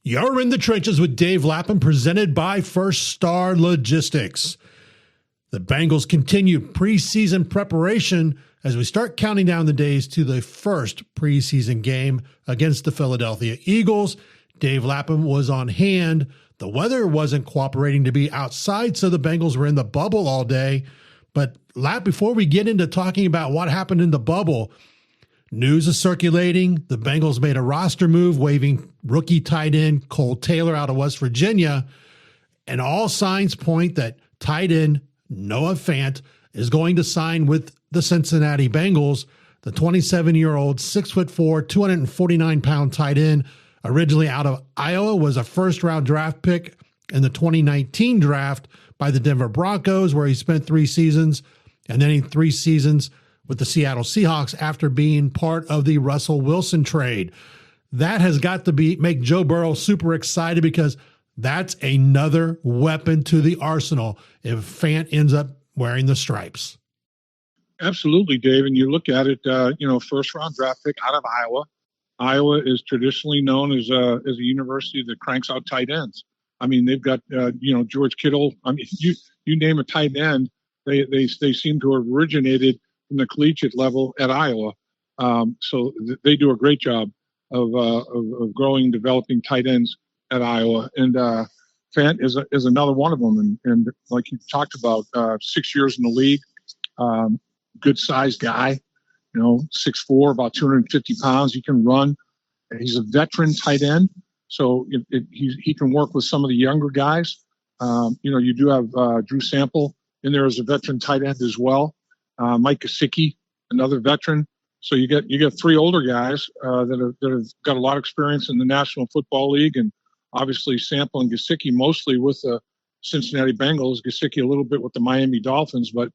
You're in the trenches with Dave Lapham, presented by First Star Logistics. The Bengals continue preseason preparation as we start counting down the days to the first preseason game against the Philadelphia Eagles. Dave Lapham was on hand. The weather wasn't cooperating to be outside, so the Bengals were in the bubble all day. But Lap, before we get into talking about what happened in the bubble, news is circulating. The Bengals made a roster move, waiving rookie tight end Cole Taylor out of West Virginia. And all signs point that tight end Noah Fant is going to sign with the Cincinnati Bengals. The 27-year-old, 6'4", 249-pound tight end, originally out of Iowa, was a first-round draft pick in the 2019 draft by the Denver Broncos, where he spent 3 seasons, and then 3 seasons with the Seattle Seahawks after being part of the Russell Wilson trade. That has got to make Joe Burrow super excited, because that's another weapon to the arsenal if Fant ends up wearing the stripes. Absolutely, Dave. And you look at it, first round draft pick out of Iowa. Iowa is traditionally known as a university that cranks out tight ends. I mean, they've got, George Kittle. I mean, you name a tight end, they seem to have originated from the collegiate level at Iowa. So they do a great job of growing, developing tight ends at Iowa. And Fant is another one of them. And like you talked about, 6 years in the league, good sized guy, 6'4", about 250 pounds. He can run. He's a veteran tight end, so he can work with some of the younger guys. You do have Drew Sample in there as a veteran tight end as well. Mike Gesicki, another veteran. So you get 3 older guys that have got a lot of experience in the National Football League, and obviously Sample and Gesicki mostly with the Cincinnati Bengals. Gesicki a little bit with the Miami Dolphins, but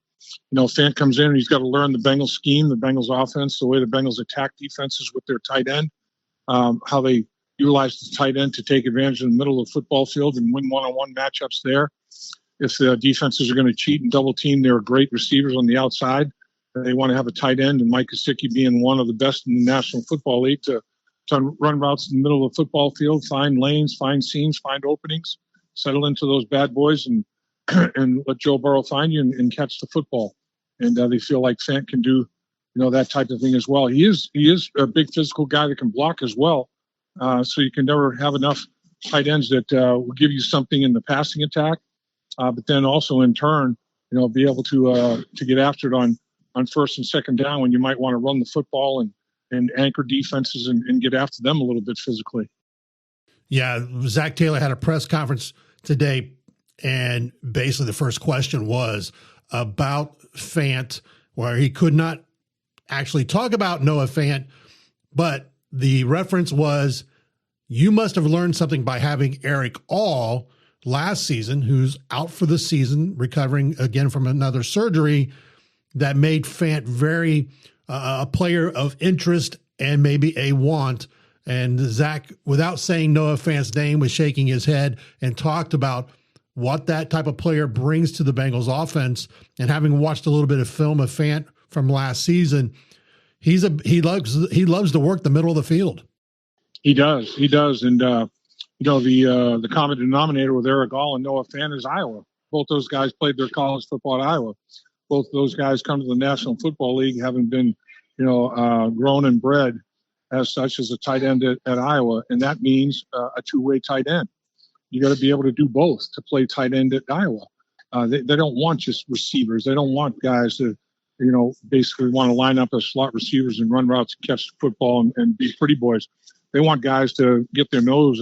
Fant comes in and he's got to learn the Bengals scheme, the Bengals offense, the way the Bengals attack defenses with their tight end, how they utilize the tight end to take advantage of the middle of the football field and win one-on-one matchups there. If the defenses are going to cheat and double team their great receivers on the outside, they want to have a tight end, and Mike Gesicki being one of the best in the National Football League to run routes in the middle of the football field, find lanes, find seams, find openings, settle into those bad boys, and let Joe Burrow find you and catch the football. And they feel like Fant can do, that type of thing as well. He is a big physical guy that can block as well. So you can never have enough tight ends that will give you something in the passing attack, but then also in turn, be able to get after it on first and second down when you might want to run the football and anchor defenses and get after them a little bit physically. Yeah, Zach Taylor had a press conference today, and basically the first question was about Fant, where he could not actually talk about Noah Fant, but the reference was, you must have learned something by having Eric All last season, who's out for the season, recovering again from another surgery, that made Fant very a player of interest and maybe a want. And Zach, without saying Noah Fant's name, was shaking his head and talked about what that type of player brings to the Bengals offense. And having watched a little bit of film of Fant from last season, he loves to work the middle of the field. He does. And the common denominator with Eric All and Noah Fant is Iowa. Both those guys played their college football at Iowa. Both those guys come to the National Football League having been, grown and bred as such as a tight end at Iowa, and that means a two-way tight end. You got to be able to do both to play tight end at Iowa. They don't want just receivers. They don't want guys to, basically want to line up as slot receivers and run routes and catch the football and be pretty boys. They want guys to get their nose,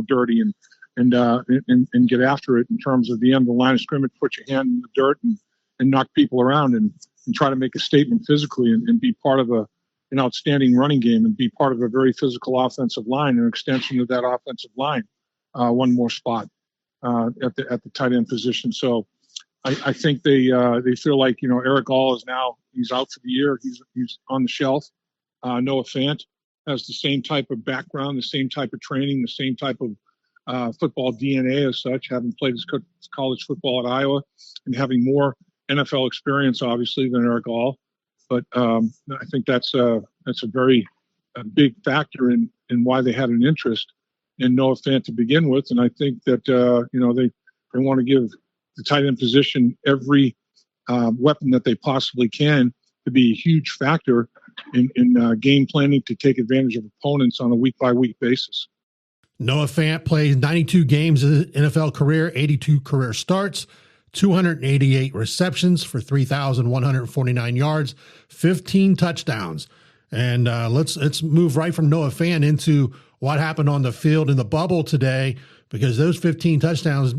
dirty and get after it in terms of the end of the line of scrimmage, put your hand in the dirt and knock people around and try to make a statement physically and be part of an outstanding running game and be part of a very physical offensive line, an extension of that offensive line, one more spot at the tight end position. So I think they feel like, Eric All is now, he's out for the year. He's on the shelf. Noah Fant has the same type of background, the same type of training, the same type of football DNA as such, having played his college football at Iowa and having more NFL experience, obviously, than Eric All. But I think that's a very big factor in why they had an interest in Noah Fant to begin with. And I think that, they want to give the tight end position every weapon that they possibly can to be a huge factor in game planning to take advantage of opponents on a week-by-week basis. Noah Fant plays 92 games in his NFL career, 82 career starts, 288 receptions for 3,149 yards, 15 touchdowns. And let's move right from Noah Fant into what happened on the field in the bubble today, because those 15 touchdowns,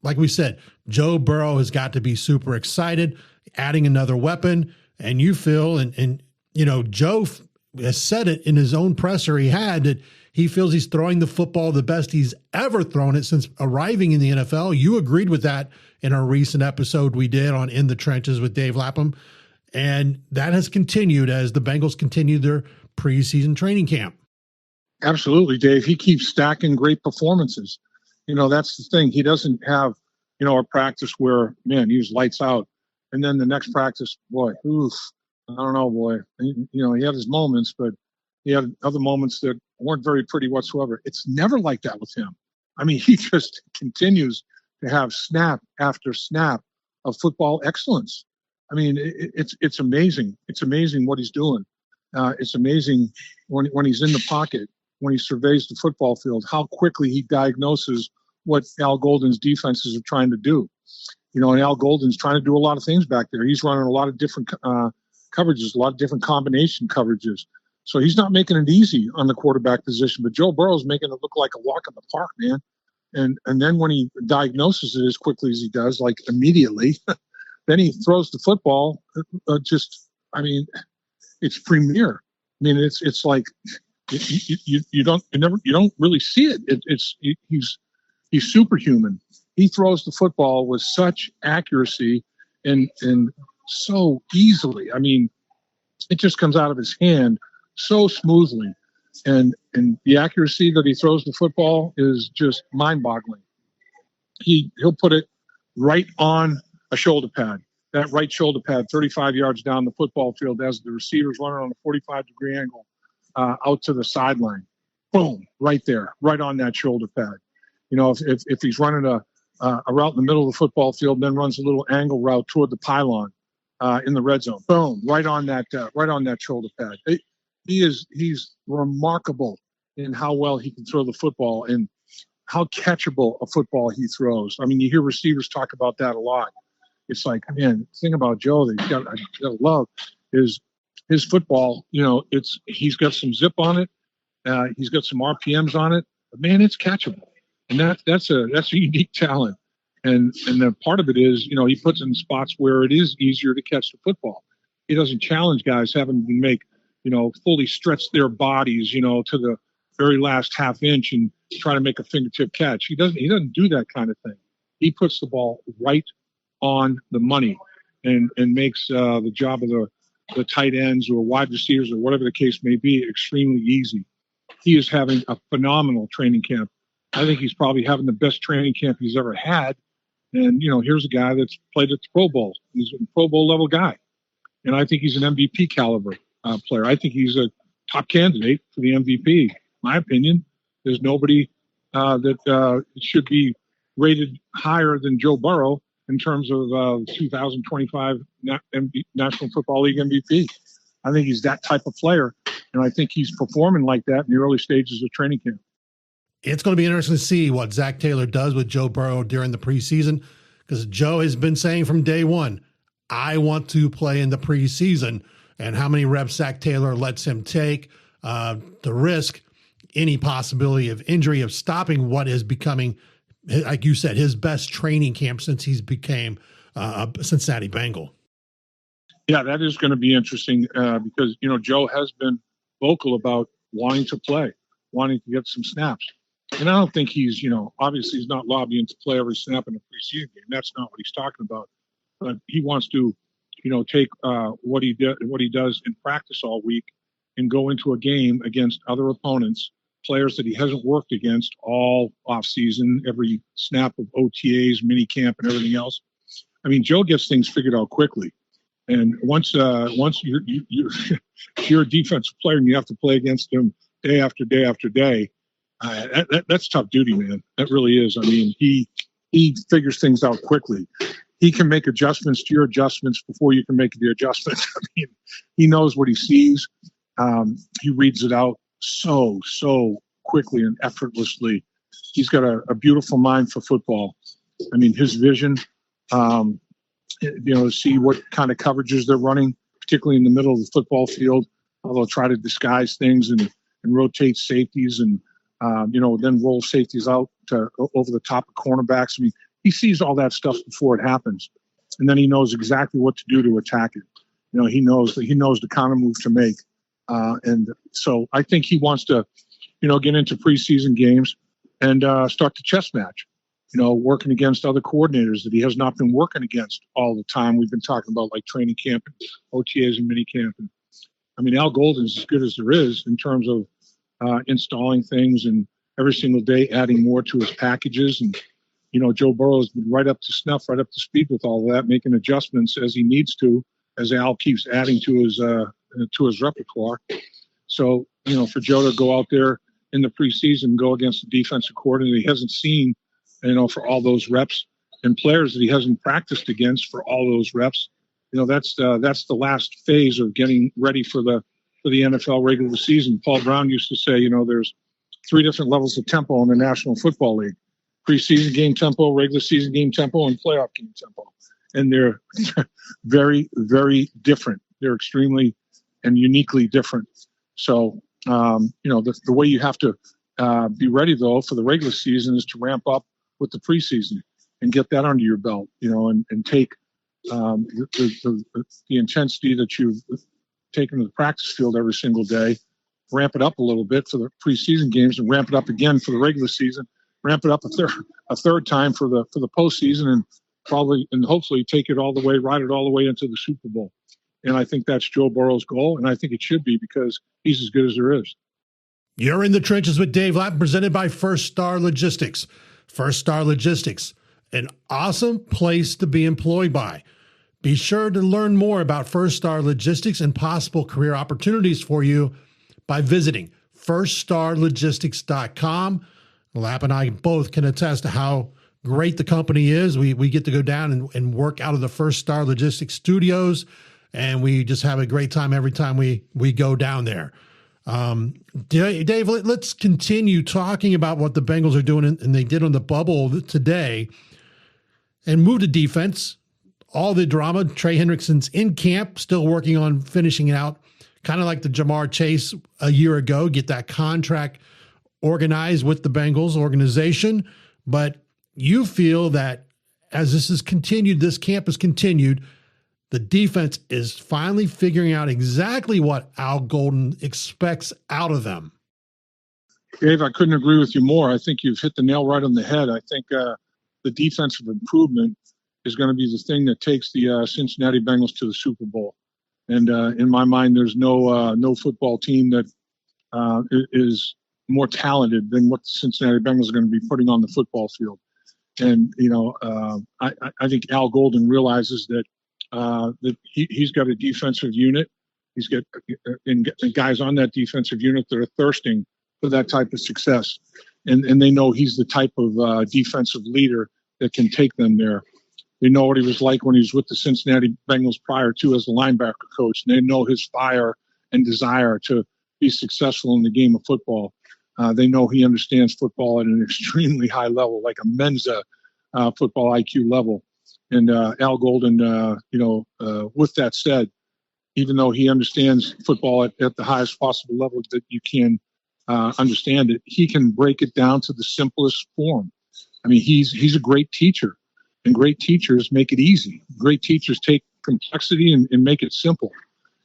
like we said, Joe Burrow has got to be super excited, adding another weapon. And you feel, and Joe has said it in his own presser he had, that he feels he's throwing the football the best he's ever thrown it since arriving in the NFL. You agreed with that in a recent episode we did on In the Trenches with Dave Lapham. And that has continued as the Bengals continue their preseason training camp. Absolutely, Dave. He keeps stacking great performances. That's the thing. He doesn't have, a practice where, man, he was lights out. And then the next practice, boy, oof, I don't know, boy. He had his moments, but he had other moments that weren't very pretty whatsoever. It's never like that with him. I mean, he just continues to have snap after snap of football excellence. I mean, it's amazing. It's amazing what he's doing. It's amazing when he's in the pocket, when he surveys the football field, how quickly he diagnoses what Al Golden's defenses are trying to do. And Al Golden's trying to do a lot of things back there. He's running a lot of different coverages, a lot of different combination coverages. So he's not making it easy on the quarterback position, but Joe Burrow's making it look like a walk in the park, man. And then when he diagnoses it as quickly as he does, like immediately, then he throws the football. It's premier. I mean, it's like you don't really see it. He's superhuman. He throws the football with such accuracy and so easily. I mean, it just comes out of his hand so smoothly, and the accuracy that he throws the football is just mind-boggling. He'll put it right on a shoulder pad, that right shoulder pad, 35 yards down the football field as the receiver's running on a 45-degree angle out to the sideline. Boom, right there, right on that shoulder pad. If he's running a route in the middle of the football field, then runs a little angle route toward the pylon in the red zone. Boom, right on that shoulder pad. He's remarkable in how well he can throw the football and how catchable a football he throws. I mean, you hear receivers talk about that a lot. It's like, man, the thing about Joe that you got to love is his football. He's got some zip on it. He's got some RPMs on it. But man, it's catchable, and that's a unique talent. And the part of it is, he puts in spots where it is easier to catch the football. He doesn't challenge guys having to make, fully stretch their bodies, to the very last half inch and try to make a fingertip catch. He doesn't do that kind of thing. He puts the ball right on the money and makes the job of the tight ends or wide receivers or whatever the case may be extremely easy. He is having a phenomenal training camp. I think he's probably having the best training camp he's ever had. And, here's a guy that's played at the Pro Bowl. He's a Pro Bowl level guy. And I think he's an MVP caliber player. I think he's a top candidate for the MVP. My opinion, there's nobody that should be rated higher than Joe Burrow in terms of 2025 National Football League MVP. I think he's that type of player, and I think he's performing like that in the early stages of training camp. It's going to be interesting to see what Zach Taylor does with Joe Burrow during the preseason, because Joe has been saying from day one, I want to play in the preseason, and how many reps Zach Taylor lets him take to risk any possibility of injury, of stopping what is becoming, like you said, his best training camp since he's became a Cincinnati Bengal. Yeah, that is going to be interesting because, Joe has been vocal about wanting to play, wanting to get some snaps. And I don't think he's, obviously he's not lobbying to play every snap in the preseason game. That's not what he's talking about. But he wants to, take what he does in practice all week and go into a game against other opponents, players that he hasn't worked against all offseason, every snap of OTAs, mini camp, and everything else. I mean, Joe gets things figured out quickly. And once you're a defensive player and you have to play against him day after day after day, That's tough duty, man. That really is. I mean, he figures things out quickly. He can make adjustments to your adjustments before you can make the adjustments. I mean, he knows what he sees. He reads it out so quickly and effortlessly. He's got a beautiful mind for football. I mean, his vision, to see what kind of coverages they're running, particularly in the middle of the football field, how they'll try to disguise things and rotate safeties and, then roll safeties out over the top of cornerbacks. I mean, he sees all that stuff before it happens. And then he knows exactly what to do to attack it. He knows the kind of move to make. And so I think he wants to, get into preseason games and start the chess match, working against other coordinators that he has not been working against all the time. We've been talking about like training camp, OTAs and mini camp. And, I mean, Al Golden's as good as there is in terms of installing things and every single day adding more to his packages. And, Joe Burrow has been right up to snuff, right up to speed with all of that, making adjustments as he needs to, as Al keeps adding to his repertoire. So, for Joe to go out there in the preseason, go against the defensive coordinator he hasn't seen, for all those reps, and players that he hasn't practiced against for all those reps, that's the last phase of getting ready for the NFL regular season. Paul Brown used to say, there's 3 different levels of tempo in the National Football League: preseason game tempo, regular season game tempo, and playoff game tempo. And they're very, very different. They're extremely and uniquely different. So, the way you have to be ready, though, for the regular season is to ramp up with the preseason and get that under your belt, and take the intensity that you've taken to the practice field every single day, ramp it up a little bit for the preseason games, and ramp it up again for the regular season, ramp it up a third time for the postseason, and hopefully take it all the way, ride it all the way into the Super Bowl. And I think that's Joe Burrow's goal, and I think it should be, because he's as good as there is. You're in the trenches with Dave Lapham, presented by First Star Logistics. First Star Logistics, an awesome place to be employed by. Be sure to learn more about First Star Logistics and possible career opportunities for you by visiting firststarlogistics.com. Lap and I both can attest to how great the company is. We get to go down and work out of the First Star Logistics studios, and we just have a great time every time we go down there. Dave, let's continue talking about what the Bengals are doing, and they did on the bubble today, and move to defense. All the drama. Trey Hendrickson's in camp, still working on finishing it out, kind of like the Jamar Chase a year ago, get that contract organized with the Bengals organization. But you feel that as this camp has continued, the defense is finally figuring out exactly what Al Golden expects out of them. Dave, I couldn't agree with you more. I think you've hit the nail right on the head. I think the defensive improvement is going to be the thing that takes the Cincinnati Bengals to the Super Bowl. And in my mind, there's no football team that is more talented than what the Cincinnati Bengals are going to be putting on the football field. And, I think Al Golden realizes that he's got a defensive unit. He's got and guys on that defensive unit that are thirsting for that type of success. And they know he's the type of defensive leader that can take them there. They know what he was like when he was with the Cincinnati Bengals prior to as a linebacker coach. And they know his fire and desire to be successful in the game of football. They know he understands football at an extremely high level, like a Mensa football IQ level. And Al Golden, with that said, even though he understands football at the highest possible level that you can understand it, he can break it down to the simplest form. I mean, he's a great teacher, and great teachers make it easy. Great teachers take complexity and make it simple.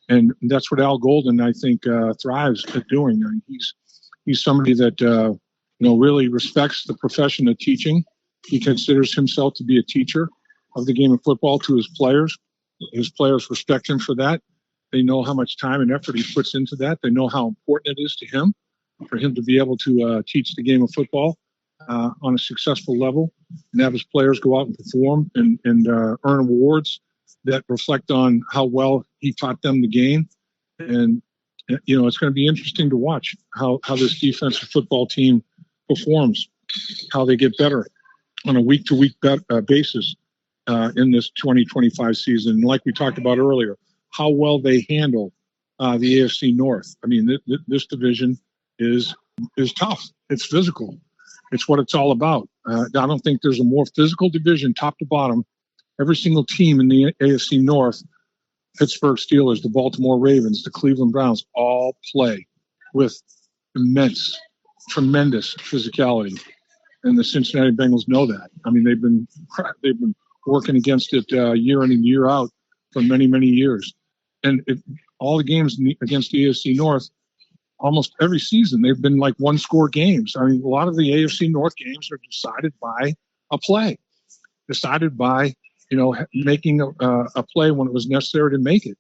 And that's what Al Golden, I think, thrives at doing. I mean, he's somebody that, really respects the profession of teaching. He considers himself to be a teacher of the game of football to his players. His players respect him for that. They know how much time and effort he puts into that. They know how important it is to him for him to be able to teach the game of football on a successful level and have his players go out and perform and earn awards that reflect on how well he taught them the game. And, it's going to be interesting to watch how this defensive football team performs, how they get better on a week-to-week basis in this 2025 season. And like we talked about earlier, how well they handle the AFC North. I mean, this division is tough. It's physical. It's what it's all about. I don't think there's a more physical division, top to bottom. Every single team in the AFC North, Pittsburgh Steelers, the Baltimore Ravens, the Cleveland Browns, all play with tremendous physicality. And the Cincinnati Bengals know that. I mean, they've been working against it year in and year out for many, many years. And all the games against the AFC North, almost every season, they've been like one-score games. I mean, a lot of the AFC North games are decided by a play, decided by, making a play when it was necessary to make it.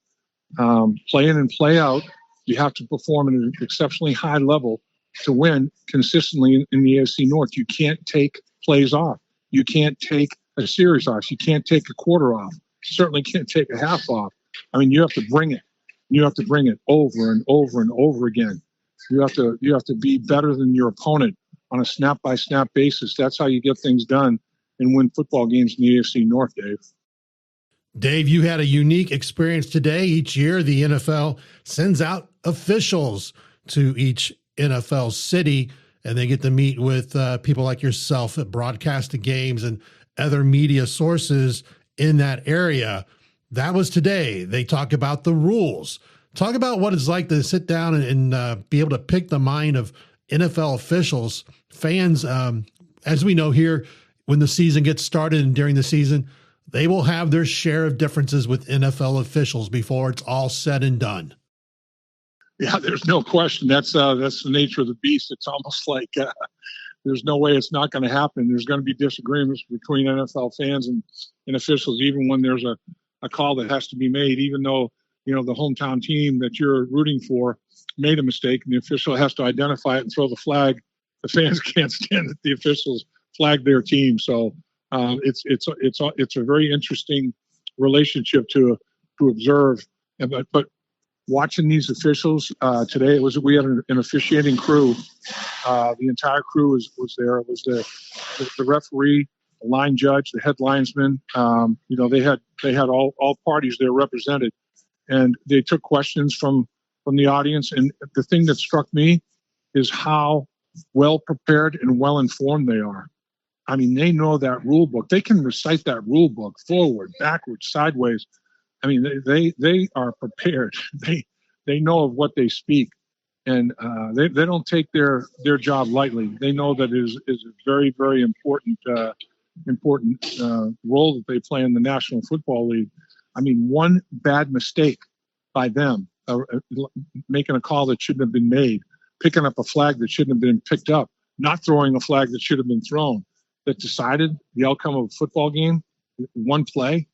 Play in and play out, you have to perform at an exceptionally high level to win consistently in the AFC North. You can't take plays off. You can't take a series off. You can't take a quarter off. You certainly can't take a half off. I mean, you have to bring it. You have to bring it over and over and over again. You have to be better than your opponent on a snap-by-snap basis. That's how you get things done and win football games in the AFC North, Dave. Dave, you had a unique experience today. Each year, the NFL sends out officials to each NFL city, and they get to meet with people like yourself at broadcast the games and other media sources in that area. That was today. They talk about the rules. Talk about what it's like to sit down and be able to pick the mind of NFL officials. Fans, as we know here, when the season gets started and during the season, they will have their share of differences with NFL officials before it's all said and done. Yeah, there's no question. That's the nature of the beast. It's almost like there's no way it's not going to happen. There's going to be disagreements between NFL fans and officials, even when there's a call that has to be made, even though, the hometown team that you're rooting for made a mistake and the official has to identify it and throw the flag. The fans can't stand that the officials flag their team. So it's a very interesting relationship to observe. But watching these officials today, we had an officiating crew. The entire crew was there. It was the referee, the line judge, the head linesman. They had all parties there represented, and they took questions from the audience. And the thing that struck me is how well prepared and well informed they are. I mean, they know that rule book. They can recite that rule book forward, backwards, sideways. I mean, they are prepared. They know of what they speak, and they don't take their job lightly. They know that it is a very, very important role that they play in the National Football League. I mean, one bad mistake by them, making a call that shouldn't have been made, picking up a flag that shouldn't have been picked up, not throwing a flag that should have been thrown, that decided the outcome of a football game, one play.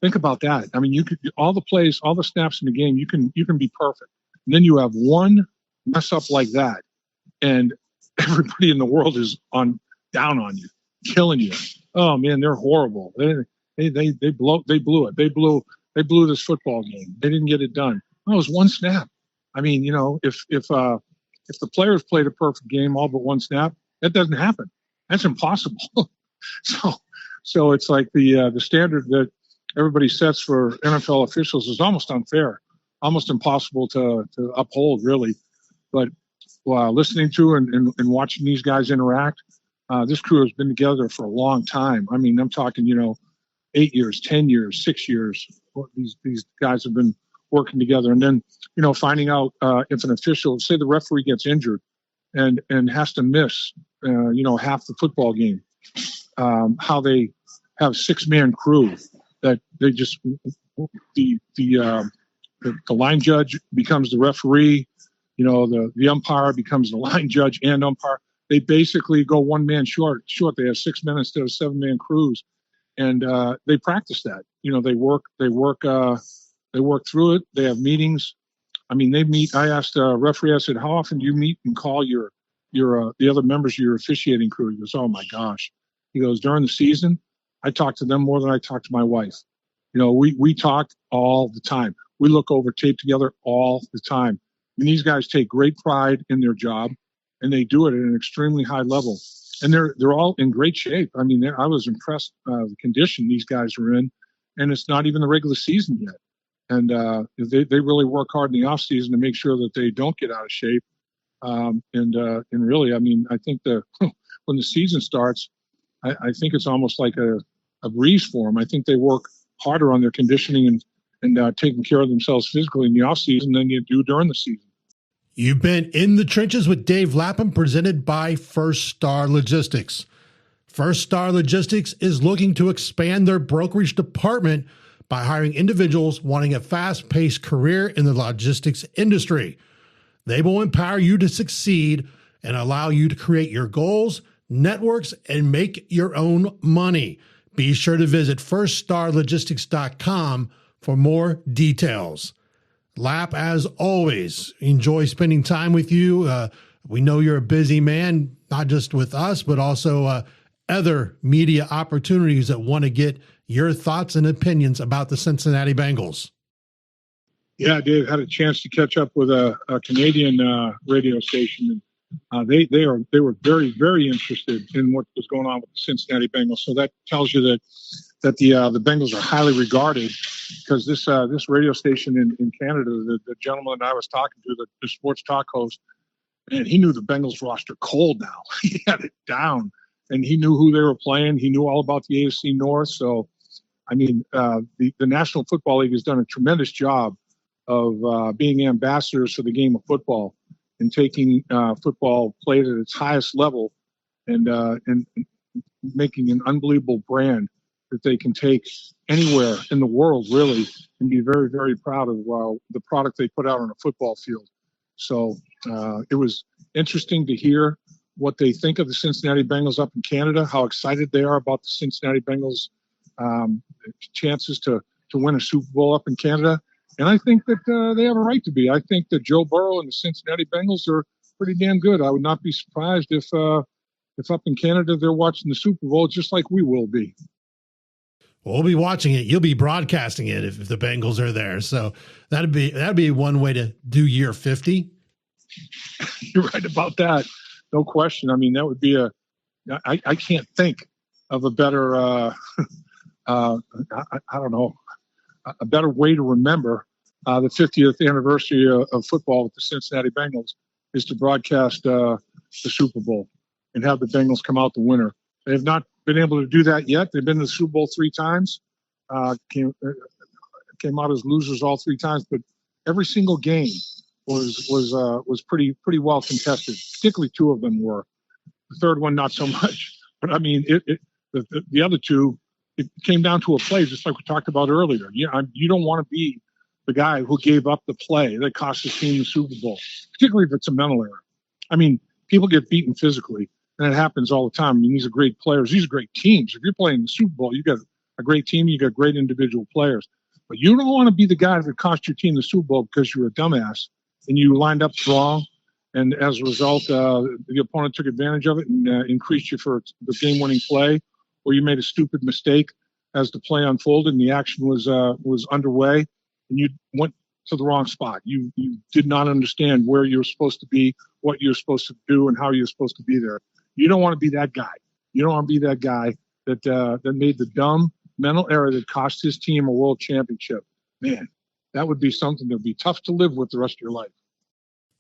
Think about that. I mean, you could all the plays, all the snaps in the game, you can be perfect. And then you have one mess up like that, and everybody in the world is down on you, killing you. Oh man, they're horrible. They blew it. They blew this football game. They didn't get it done. Oh, it was one snap. I mean, if the players played a perfect game all but one snap, that doesn't happen. That's impossible. So it's like the standard that everybody sets for NFL officials is almost unfair, almost impossible to uphold, really. But listening to and watching these guys interact, this crew has been together for a long time. I mean, I'm talking, 8 years, 10 years, 6 years. These guys have been working together. And then, finding out if an official, say the referee gets injured and has to miss, half the football game, how they have 6-man crew that they just, the line judge becomes the referee, the umpire becomes the line judge and umpire. They basically go one man short. They have 6 men instead of 7-man crews. And they practice that. They work through it. They have meetings. I mean, they meet. I asked a referee, I said, how often do you meet and call the other members of your officiating crew? He goes, oh my gosh. He goes, during the season, I talk to them more than I talk to my wife. We talk all the time. We look over tape together all the time. And these guys take great pride in their job. and they do it at an extremely high level. And they're all in great shape. I mean, I was impressed the condition these guys are in, and it's not even the regular season yet. And they really work hard in the off season to make sure that they don't get out of shape. And really, I mean, I think when the season starts, I think it's almost like a breeze for them. I think they work harder on their conditioning and taking care of themselves physically in the off season than you do during the season. You've been in the trenches with Dave Lapham, presented by First Star Logistics. First Star Logistics is looking to expand their brokerage department by hiring individuals wanting a fast-paced career in the logistics industry. They will empower you to succeed and allow you to create your goals, networks, and make your own money. Be sure to visit firststarlogistics.com for more details. Lap, as always, enjoy spending time with you. We know you're a busy man, not just with us, but also other media opportunities that want to get your thoughts and opinions about the Cincinnati Bengals. Yeah, Dave, had a chance to catch up with a Canadian radio station. And they were very, very interested in what was going on with the Cincinnati Bengals. So that tells you that the Bengals are highly regarded, because this radio station in Canada, the gentleman I was talking to, the sports talk host, and he knew the Bengals roster cold now. He had it down, and he knew who they were playing. He knew all about the AFC North. So, I mean, the National Football League has done a tremendous job of being ambassadors for the game of football and taking football played at its highest level and making an unbelievable brand that they can take anywhere in the world, really, and be very, very proud of the product they put out on a football field. So it was interesting to hear what they think of the Cincinnati Bengals up in Canada, how excited they are about the Cincinnati Bengals' chances to win a Super Bowl up in Canada. And I think that they have a right to be. I think that Joe Burrow and the Cincinnati Bengals are pretty damn good. I would not be surprised if up in Canada they're watching the Super Bowl just like we will be. We'll be watching it. You'll be broadcasting it if the Bengals are there. So that'd be one way to do year 50. You're right about that. No question. I mean, that would be I can't think of a better, I don't know, a better way to remember the 50th anniversary of football with the Cincinnati Bengals is to broadcast the Super Bowl and have the Bengals come out the winner. They have not been able to do that yet. They've been to the Super Bowl 3 times, came out as losers all 3 times, but every single game was pretty well contested. Particularly 2 of them were. The third one, not so much. But I mean, the other 2, it came down to a play, just like we talked about earlier. You don't want to be the guy who gave up the play that cost his team the Super Bowl, particularly if it's a mental error. I mean, people get beaten physically, and it happens all the time. I mean, these are great players. These are great teams. If you're playing the Super Bowl, you got a great team. You got great individual players. But you don't want to be the guy that cost your team the Super Bowl because you're a dumbass and you lined up wrong. And as a result, the opponent took advantage of it and increased you for the game-winning play, or you made a stupid mistake as the play unfolded and the action was underway, and you went to the wrong spot. You did not understand where you're supposed to be, what you're supposed to do, and how you're supposed to be there. You don't want to be that guy. You don't want to be that guy that made the dumb mental error that cost his team a world championship. Man, that would be something that would be tough to live with the rest of your life.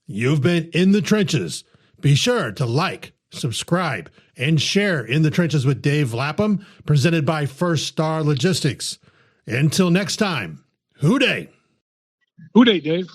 You've been in the trenches. Be sure to like, subscribe, and share In the Trenches with Dave Lapham, presented by First Star Logistics. Until next time, Hoo Day. Hoo Day, Dave.